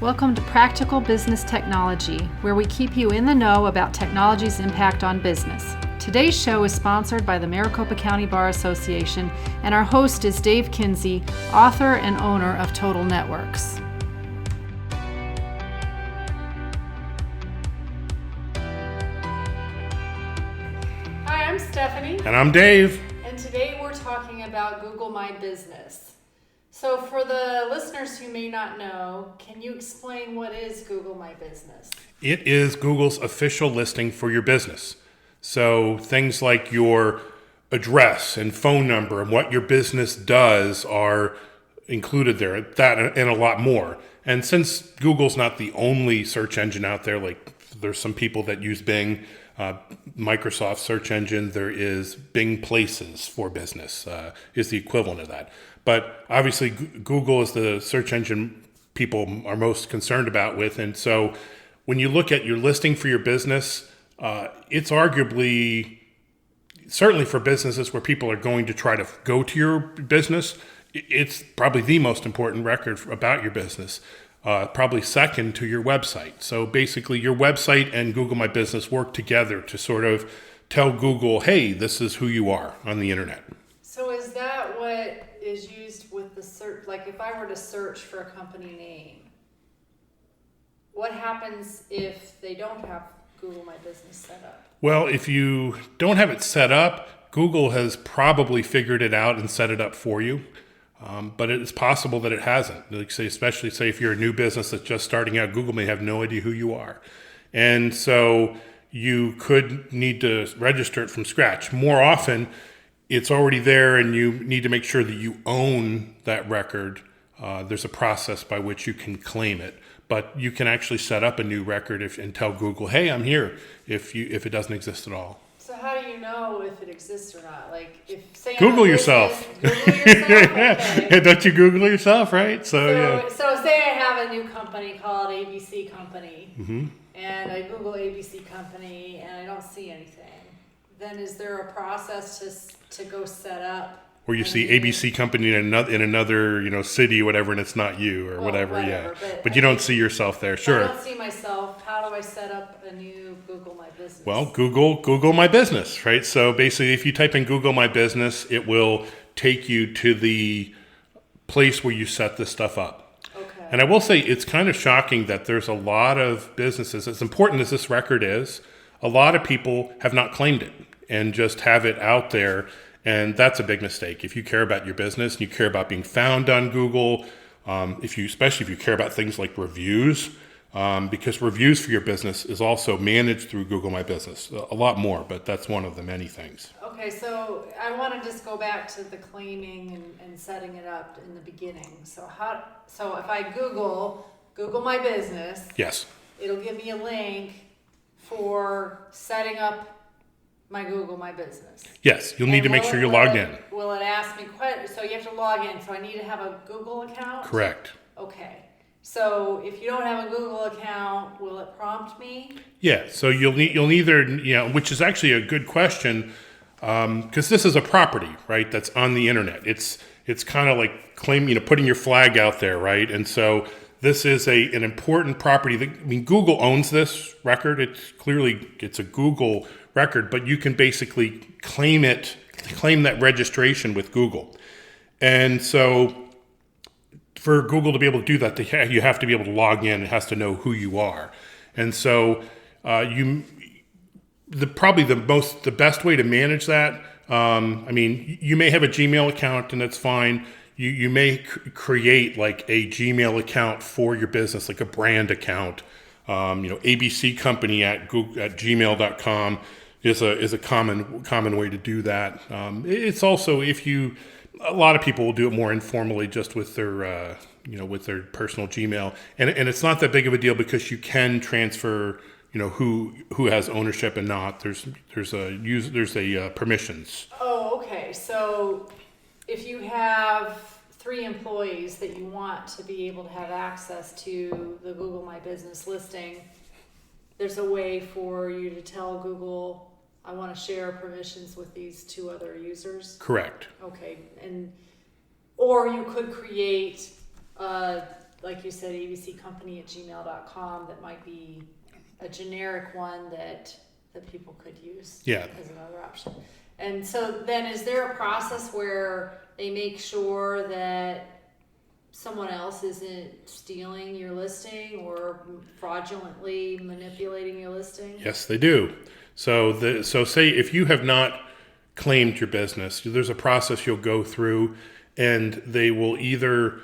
Welcome to Practical Business Technology, where we keep you in the know about technology's impact on business. Today's show is sponsored by the Maricopa County Bar Association, and our host is Dave Kinsey, author and owner of Total Networks. Hi, I'm Stephanie. And I'm Dave. And today we're talking about Google My Business. So for the listeners who may not know, can you explain what is Google My Business? It is Google's official listing for your business. So things like your address and phone number and what your business does are included there, that and a lot more. And since Google's not the only search engine out there, like there's some people that use Bing, Microsoft search engine, there is Bing Places for Business, is the equivalent of that. But obviously Google is the search engine people are most concerned about with. And so when you look at your listing for your business, it's arguably, certainly for businesses where people are going to try to go to your business, it's probably the most important record about your business, probably second to your website. So basically your website and Google My Business work together to sort of tell Google, hey, this is who you are on the internet. So is that what is used with the search? Like if I were to search for a company name, what happens if they don't have Google My Business set up? Well, if you don't have it set up, Google has probably figured it out and set it up for you. But it's possible that it hasn't. Like say, especially say if you're a new business that's just starting out, Google may have no idea who you are. And so you could need to register it from scratch. More often, it's already there and you need to make sure that you own that record. There's a process by which you can claim it. But you can actually set up a new record and tell Google, hey, I'm here, if it doesn't exist at all. So how do you know if it exists or not? Like if say Google yourself. Google yourself? Okay. Don't you Google yourself, right? So say I have a new company called ABC Company, and I Google ABC Company and I don't see anything. Then is there a process to go set up? Or you see ABC Company in another city or whatever, and it's not you or whatever. But you don't see yourself there. Sure. I don't see myself. How do I set up a new Google My Business? Well, Google My Business, right? So basically, if you type in Google My Business, it will take you to the place where you set this stuff up. Okay. And I will say it's kind of shocking that there's a lot of businesses, as important as this record is, a lot of people have not claimed it and just have it out there. And that's a big mistake. If you care about your business and you care about being found on Google, especially if you care about things like reviews, because reviews for your business is also managed through Google My Business. A lot more, but that's one of the many things. Okay, so I want to just go back to the claiming and setting it up in the beginning. So if I Google My Business, yes, it'll give me a link for setting up my Google My Business. Yes, you'll need to make sure you're logged in. Will it ask me so you have to log in, so I need to have a Google account? Correct. Okay. So if you don't have a Google account, will it prompt me? Yeah, so you'll either, which is actually a good question, because this is a property, right, that's on the internet. It's kind of like putting your flag out there, right? And so this is an important property. Google owns this record. It's a Google record, but you can basically claim that registration with Google. And so for Google to be able to do that, you have to be able to log in. It has to know who you are. And so the best way to manage that, you may have a Gmail account and that's fine. You may create like a Gmail account for your business, like a brand account. ABC Company at gmail.com is a common way to do that. It's also a lot of people will do it more informally, just with their with their personal Gmail, and it's not that big of a deal because you can transfer who has ownership and not. There's permissions. Oh, okay. So if you have 3 employees that you want to be able to have access to the Google My Business listing, there's a way for you to tell Google, I want to share permissions with these 2 other users? Correct. Okay. Or you could create a like you said, abccompany@gmail.com, that might be a generic one that people could use Yeah. as another option. And so then is there a process where they make sure that someone else isn't stealing your listing or fraudulently manipulating your listing? Yes, they do. So say if you have not claimed your business, there's a process you'll go through, and they will either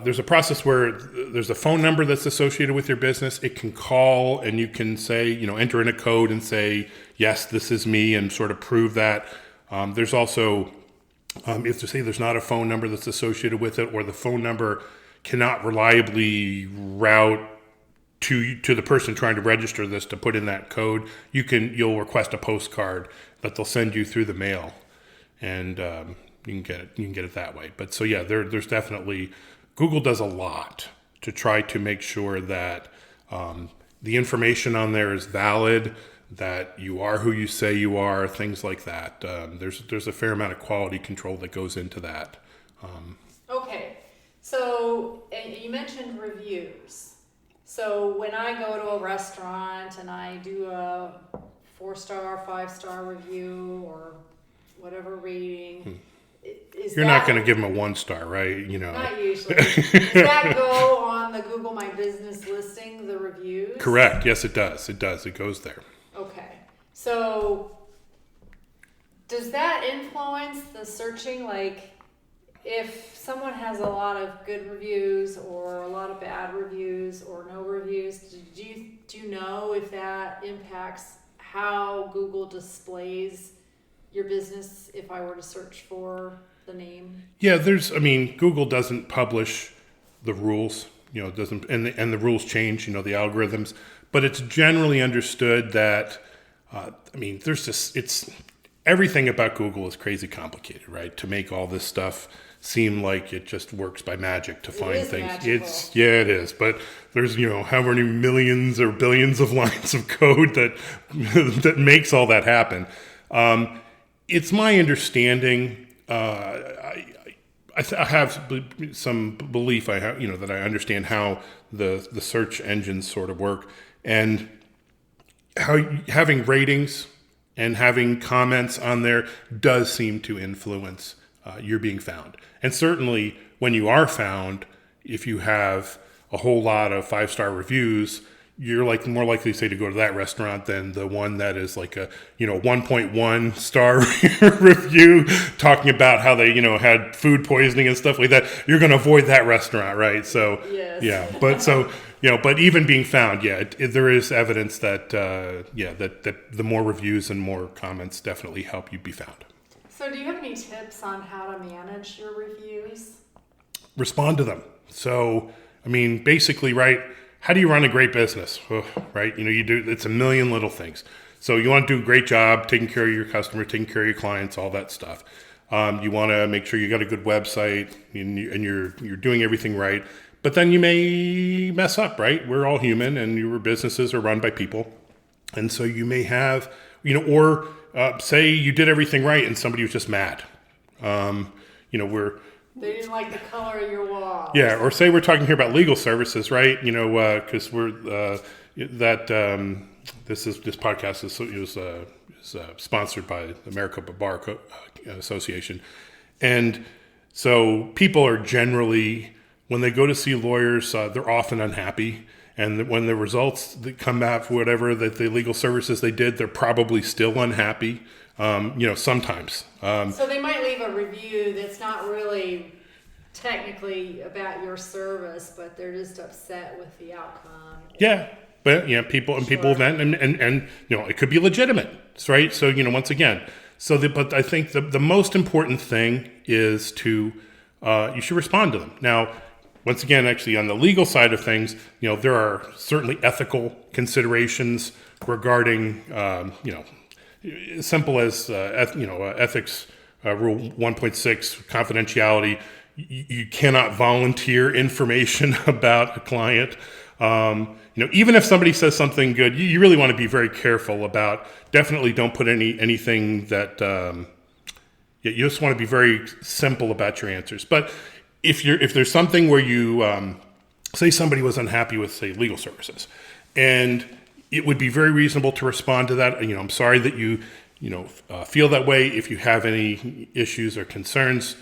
there's a process where there's a phone number that's associated with your business. It can call, and you can say, enter in a code and say, yes, this is me, and sort of prove that. There's also, if to say there's not a phone number that's associated with it, or the phone number cannot reliably route to the person trying to register this to put in that code, you'll request a postcard that they'll send you through the mail, and you can get it that way. But so yeah, there's definitely, Google does a lot to try to make sure that the information on there is valid, that you are who you say you are, things like that. There's a fair amount of quality control that goes into that. Okay, so and you mentioned reviews. So when I go to a restaurant and I do a 4-star, 5-star review or whatever rating, You're not going to give them a 1-star, right? Not usually. Does that go on the Google My Business listing, the reviews? Correct. Yes, it does. It does. It goes there. Okay. So does that influence the searching? Like, if someone has a lot of good reviews or a lot of bad reviews or no reviews, do you know if that impacts how Google displays your business if I were to search for the name? Yeah, Google doesn't publish the rules, it doesn't, and the rules change, the algorithms, but it's generally understood that, everything about Google is crazy complicated, right? To make all this stuff seem like it just works by magic to find things. Magical. It is, but there's, however many millions or billions of lines of code that makes all that happen. It's my understanding, I have some belief that I understand how the search engines sort of work, and how having ratings and having comments on there does seem to influence your being found. And certainly when you are found, if you have a whole lot of 5-star reviews, you're more likely, say, to go to that restaurant than the one that is like a 1.1 star review talking about how they had food poisoning and stuff like that. You're going to avoid that restaurant, right? So yes. Yeah, but even being found, there is evidence that that the more reviews and more comments definitely help you be found. So do you have any tips on how to manage your reviews? Respond to them. So basically, right. How do you run a great business? Right? You do, it's a million little things. So you want to do a great job taking care of your customer, taking care of your clients, all that stuff. You want to make sure you got a good website and you're doing everything right. But then you may mess up, right? We're all human, and your businesses are run by people. And so you may have, or say you did everything right and somebody was just mad. They didn't like the color of your wall. Yeah, or say we're talking here about legal services, right? Because we're this podcast is sponsored by the Maricopa Bar Association, and so people are generally, when they go to see lawyers, they're often unhappy, and when the results that come out for whatever that the legal services they did, they're probably still unhappy. Sometimes. So they might leave a review that's not really technically about your service, but they're just upset with the outcome. Yeah, but people then, and it could be legitimate, right? So once again, but I think the most important thing is to you should respond to them. Now, once again, actually on the legal side of things, there are certainly ethical considerations regarding as simple as ethics rule 1.6, confidentiality. You cannot volunteer information about a client. Even if somebody says something good, you really want to be very careful about. Definitely don't put anything that. You just want to be very simple about your answers. But if there's something where you say somebody was unhappy with, say, legal services, and it would be very reasonable to respond to that. I'm sorry that you feel that way. If you have any issues or concerns,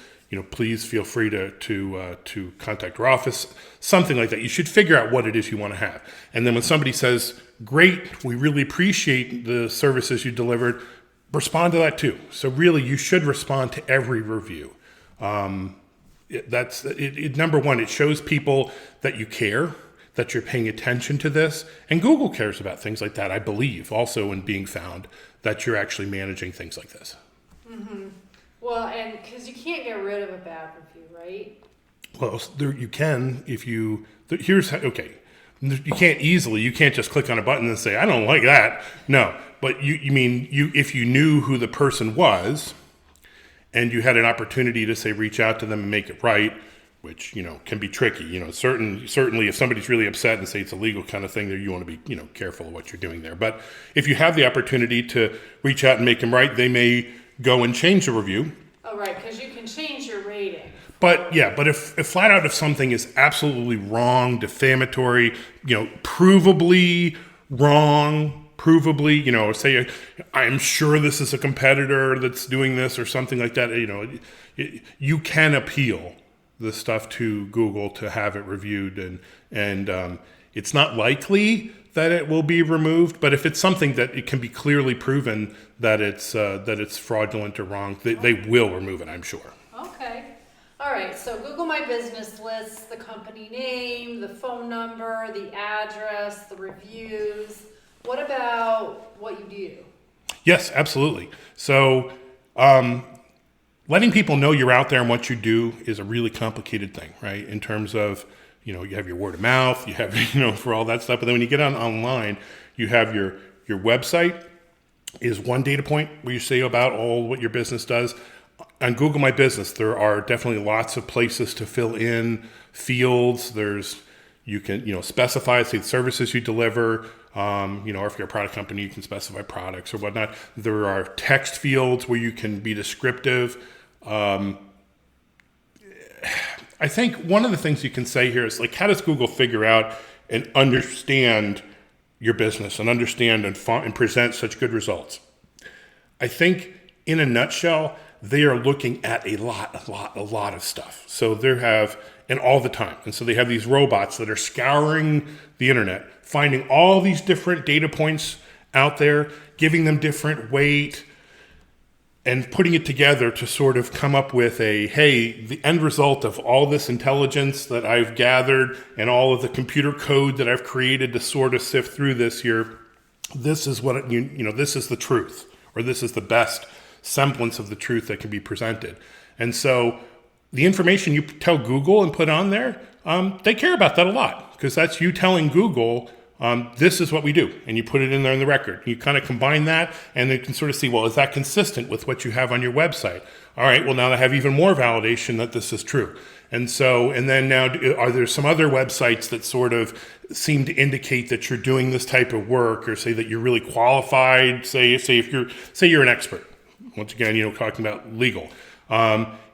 please feel free to contact our office, something like that. You should figure out what it is you want to have. And then when somebody says, great, we really appreciate the services you delivered, respond to that too. So really, you should respond to every review. Number one, it shows people that you care, that you're paying attention to this. And Google cares about things like that, I believe, also in being found, that you're actually managing things like this. Mm-hmm. Well, and because you can't get rid of a bad review, right? Well, you can if you, here's how, okay. You can't just click on a button and say, I don't like that. No, but if you knew who the person was and you had an opportunity to say, reach out to them and make it right, which, can be tricky, certainly if somebody's really upset and say it's a legal kind of thing there, you want to be, careful of what you're doing there. But if you have the opportunity to reach out and make them right, they may go and change the review. Oh, right. Because you can change your rating. But if flat out, if something is absolutely wrong, defamatory, provably wrong, say I'm sure this is a competitor that's doing this or something like that, you can appeal the stuff to Google to have it reviewed, and it's not likely that it will be removed. But if it's something that it can be clearly proven that it's fraudulent or wrong, they will remove it, I'm sure. Okay. All right, so Google My Business lists the company name, the phone number, the address, the reviews. What about what you do? Yes, absolutely. So letting people know you're out there and what you do is a really complicated thing, right? In terms of, you have your word of mouth, you have, for all that stuff. But then when you get online, you have your website is one data point where you say about all what your business does. On Google My Business, there are definitely lots of places to fill in fields. You can specify, say, the services you deliver. Or if you're a product company, you can specify products or whatnot. There are text fields where you can be descriptive. I think one of the things you can say here is, like, how does Google figure out and understand your business and understand and present such good results? I think in a nutshell, they are looking at a lot of stuff. So and all the time. And so they have these robots that are scouring the internet, finding all these different data points out there, giving them different weight, and putting it together to sort of come up with the end result of all this intelligence that I've gathered and all of the computer code that I've created to sort of sift through this here, this is what, this is the truth, or this is the best semblance of the truth that can be presented. And so the information you tell Google and put on there, they care about that a lot, because that's you telling Google, this is what we do, and you put it in there in the record. You kind of combine that, and they can sort of see, well, is that consistent with what you have on your website? All right, well, now I have even more validation that this is true. And then now, are there some other websites that sort of seem to indicate that you're doing this type of work, or say that you're really qualified? Say if you're an expert. Once again, talking about legal.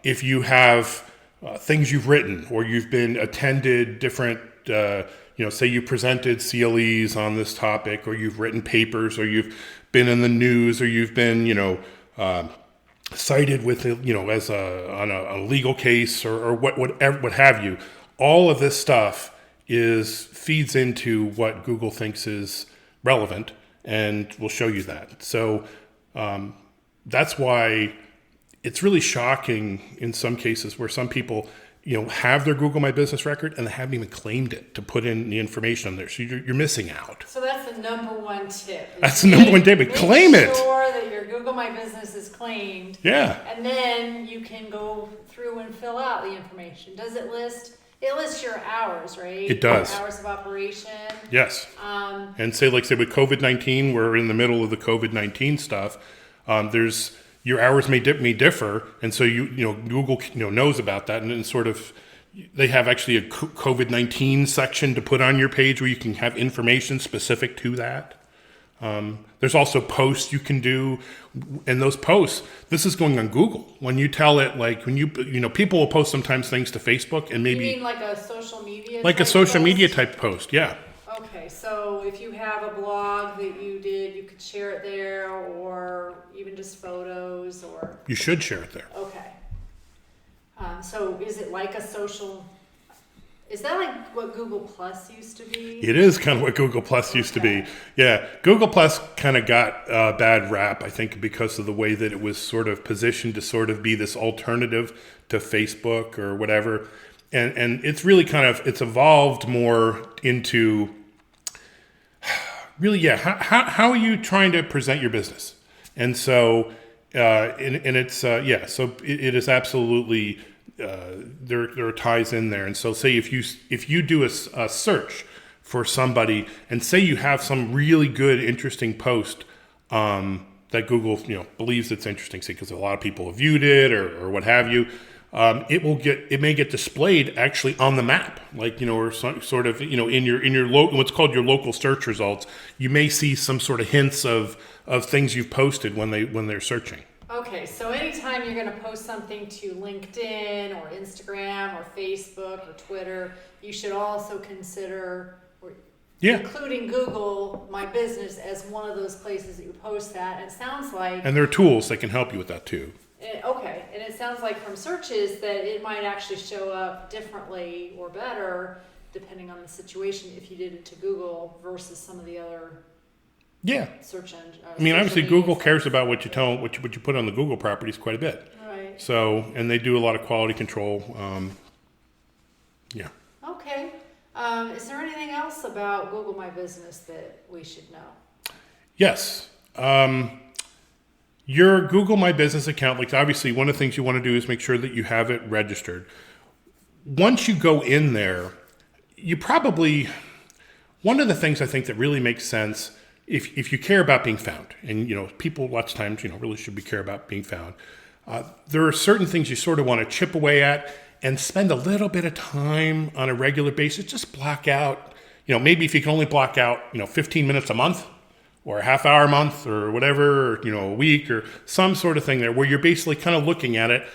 If you have things you've written, or you've been attended different, say you presented CLEs on this topic, or you've written papers, or you've been in the news, or you've been, cited with, on a legal case, or what have you. All of this stuff feeds into what Google thinks is relevant, and will show you that. So that's why it's really shocking in some cases where some people, have their Google My Business record and they haven't even claimed it to put in the information on there. So you're missing out. So that's the number one tip. That's the number one tip, but claim it. Make sure that your Google My Business is claimed. Yeah. And then you can go through and fill out the information. Does it list? It lists your hours, right? It does. Your hours of operation. Yes. And say with COVID-19, we're in the middle of the COVID-19 stuff. There's your hours may differ, and so Google knows about that, and then sort of they have actually a COVID-19 section to put on your page where you can have information specific to that. There's also posts you can do, and those posts, this is going on Google. When you tell it, like when people will post sometimes things to Facebook and maybe You mean like a social media? like a type social post? media type post, yeah. Okay, so if you have a blog that you did, you could share it there, or even just photos, or You should share it there. okay. So is it like a social? Is that like what Google Plus used to be? It is kind of what Google Plus used to be. Yeah, Google Plus kind of got a bad rap, I think, because of the way that it was sort of positioned to sort of be this alternative to Facebook or whatever. And it's really it's evolved more into really, yeah, how are you trying to present your business? And so, so it is absolutely, there are ties in there. And so say if you do a search for somebody and say you have some really good, interesting post, that Google, believes it's interesting, say, because a lot of people have viewed it or what have you, it may get displayed actually on the map, like, or sort of, in your what's called your local search results. You may see some sort of hints of things you've posted when they're searching. Okay, so anytime you're going to post something to LinkedIn or Instagram or Facebook or Twitter, you should also consider including Google My Business as one of those places that you post that. And it sounds like... And there are tools that can help you with that too. Okay, and it sounds like from searches that it might actually show up differently or better depending on the situation if you did it to Google versus some of the other search engines. I mean, obviously Google cares about what you put on the Google properties quite a bit. Right. So, and they do a lot of quality control. Okay. Is there anything else about Google My Business that we should know? Yes. Your Google My Business account, like obviously one of the things you want to do is make sure that you have it registered. Once you go in there, one of the things I think that really makes sense if you care about being found, and people lots of times really should care about being found. There are certain things you sort of want to chip away at and spend a little bit of time on a regular basis. Just block out, maybe if you can only block out 15 minutes a month, or a half hour a month, or whatever, or, a week, or some sort of thing there where you're basically kind of looking at it.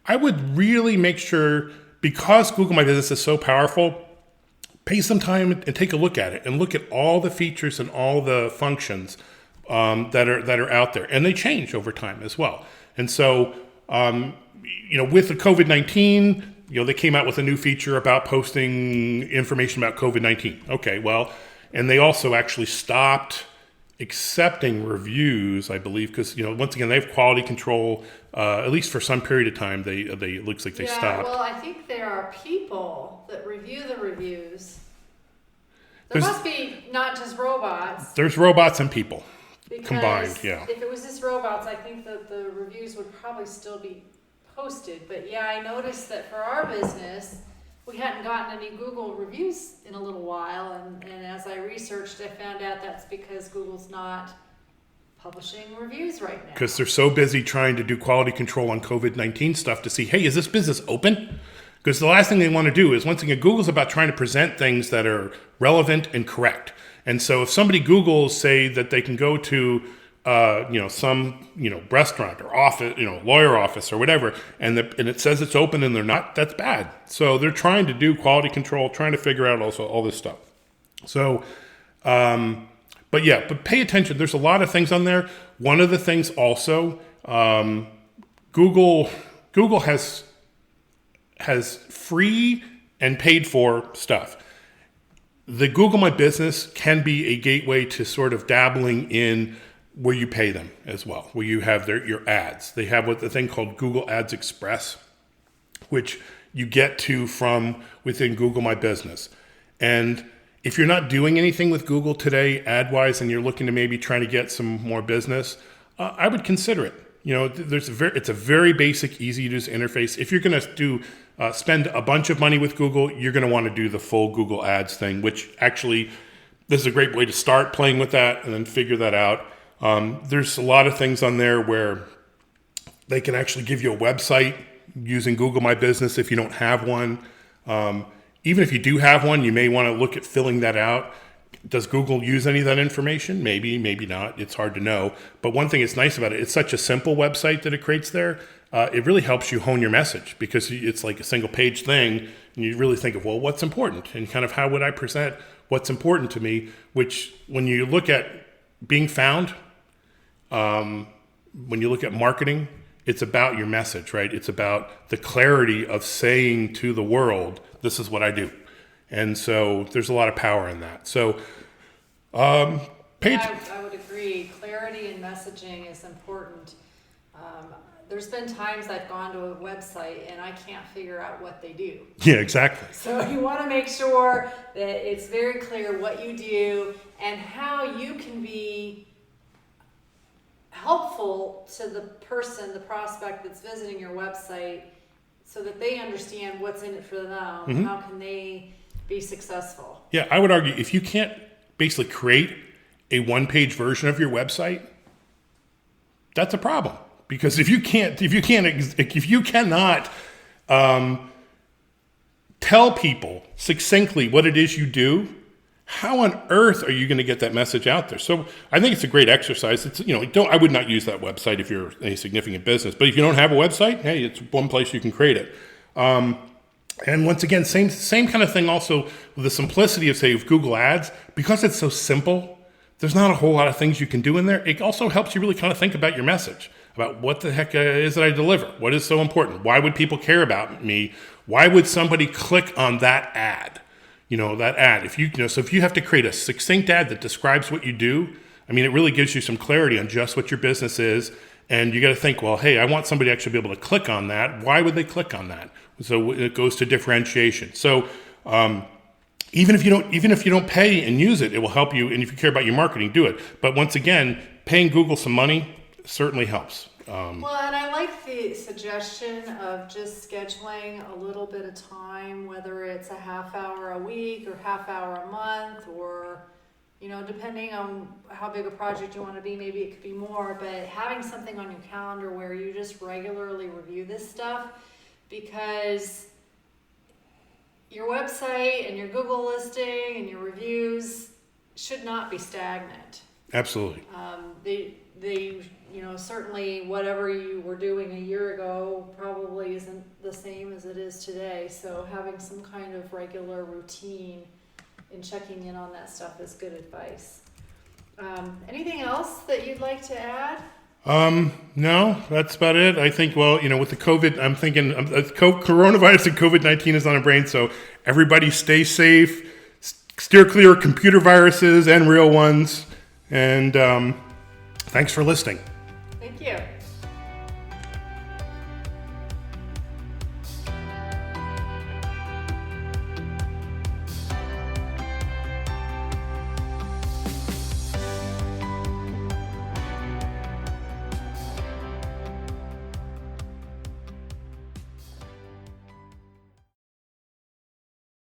I would really make sure, because Google My Business is so powerful, pay some time and take a look at it and look at all the features and all the functions that are out there. And they change over time as well. And so, with the COVID-19, they came out with a new feature about posting information about COVID-19. Okay, well, and they also actually stopped accepting reviews, I believe, because once again they have quality control. At least for some period of time, they it looks like they stopped. Well, I think there are people that review the reviews. There must be not just robots. There's robots and people combined. Yeah. If it was just robots, I think that the reviews would probably still be posted. But yeah, I noticed that for our business, we hadn't gotten any Google reviews in a little while, and as I researched, I found out that's because Google's not publishing reviews right now. Because they're so busy trying to do quality control on COVID-19 stuff to see, hey, is this business open? Because the last thing they want to do is, once again, Google's about trying to present things that are relevant and correct. And so if somebody Googles, say, that they can go to some restaurant or office, lawyer office or whatever, and it says it's open and they're not, that's bad. So they're trying to do quality control, trying to figure out also all this stuff. So, but pay attention. There's a lot of things on there. One of the things also, Google has free and paid for stuff. The Google My Business can be a gateway to sort of dabbling in where you pay them as well, where you have your ads. They have the thing called Google Ads Express, which you get to from within Google My Business. And if you're not doing anything with Google today, ad-wise, and you're looking to maybe try to get some more business, I would consider it. It's a very basic, easy to use interface. If you're going to spend a bunch of money with Google, you're going to want to do the full Google Ads thing, which actually, this is a great way to start playing with that and then figure that out. There's a lot of things on there where they can actually give you a website using Google My Business if you don't have one. Even if you do have one, you may want to look at filling that out. Does Google use any of that information? Maybe, maybe not. It's hard to know. But one thing that's nice about it, it's such a simple website that it creates there. It really helps you hone your message because it's like a single page thing. And you really think of, well, what's important? And kind of how would I present what's important to me? Which when you look at being found, when you look at marketing, it's about your message, right? It's about the clarity of saying to the world, this is what I do. And so there's a lot of power in that. So, I would agree. Clarity in messaging is important. There's been times I've gone to a website and I can't figure out what they do. Yeah, exactly. So you want to make sure that it's very clear what you do and how you can be helpful to the person, the prospect that's visiting your website, so that they understand what's in it for them. How can they be successful? Yeah, I would argue if you can't basically create a one-page version of your website, that's a problem. Because if you cannot tell people succinctly what it is you do, how on earth are you going to get that message out there? So I think it's a great exercise. It's, I would not use that website if you're a significant business. But if you don't have a website, hey, it's one place you can create it. And once again, same kind of thing also with the simplicity of, say, of Google Ads. Because it's so simple, there's not a whole lot of things you can do in there. It also helps you really kind of think about your message, about what the heck is it I deliver? What is so important? Why would people care about me? Why would somebody click on that ad? That ad. So if you have to create a succinct ad that describes what you do, it really gives you some clarity on just what your business is. And you got to think, well, hey, I want somebody to actually be able to click on that. Why would they click on that? So it goes to differentiation. So even if you don't pay and use it, it will help you. And if you care about your marketing, do it. But once again, paying Google some money certainly helps. Well, and I like the suggestion of just scheduling a little bit of time, whether it's a half hour a week or half hour a month, or, depending on how big a project you want to be, maybe it could be more, but having something on your calendar where you just regularly review this stuff, because your website and your Google listing and your reviews should not be stagnant. Absolutely. They certainly whatever you were doing a year ago probably isn't the same as it is today. So having some kind of regular routine and checking in on that stuff is good advice. Anything else that you'd like to add? No, that's about it. I think, with the COVID, I'm thinking coronavirus and COVID-19 is on our brain. So everybody stay safe, steer clear of computer viruses and real ones. And, thanks for listening. Thank you.